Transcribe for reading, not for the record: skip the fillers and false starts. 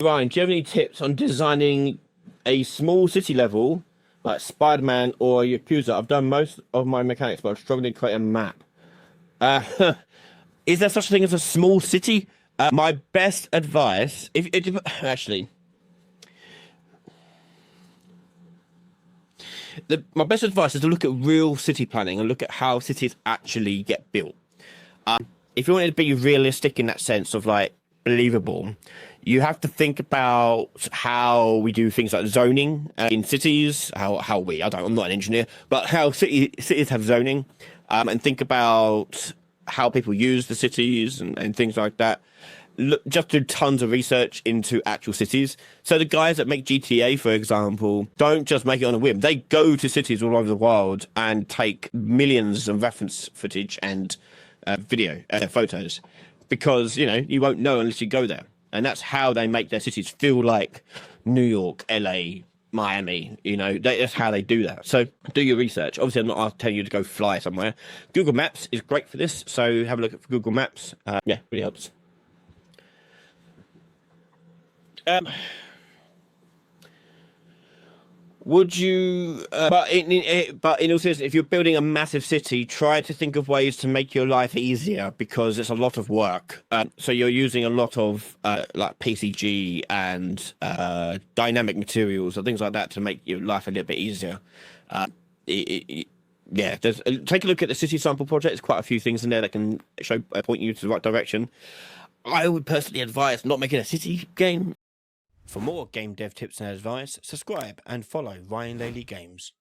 Ryan, do you have any tips on designing a small city level like Spider-Man or Yakuza? I've done most of my mechanics, but I'm struggling to create a map. Uh, is there such a thing as a small city? My best advice, if it actually, my best advice is to look at real city planning and look at how cities actually get built. If you want it to be realistic in that sense of like believable, you have to think about how we do things like zoning in cities. I'm not an engineer, but how cities have zoning, and think about how people use the cities and things like that. Look, just do tons of research into actual cities. So the guys that make GTA, for example, don't just make it on a whim. They go to cities all over the world and take millions of reference footage and photos, because you won't know unless you go there, and that's how they make their cities feel like New York, LA, Miami. That's how they do that. So do your research. Obviously, I'm not telling you to go fly somewhere. Google Maps is great for this, so have a look at Google Maps. Yeah, really helps. Um, Would you? But in all seriousness, if you're building a massive city, try to think of ways to make your life easier, because it's a lot of work. So you're using a lot of like PCG and dynamic materials or things like that to make your life a little bit easier. Yeah, take a look at the city sample project. There's quite a few things in there that can point you to the right direction. I would personally advise not making a city game. For more game dev tips and advice, subscribe and follow Ryan Laley Games.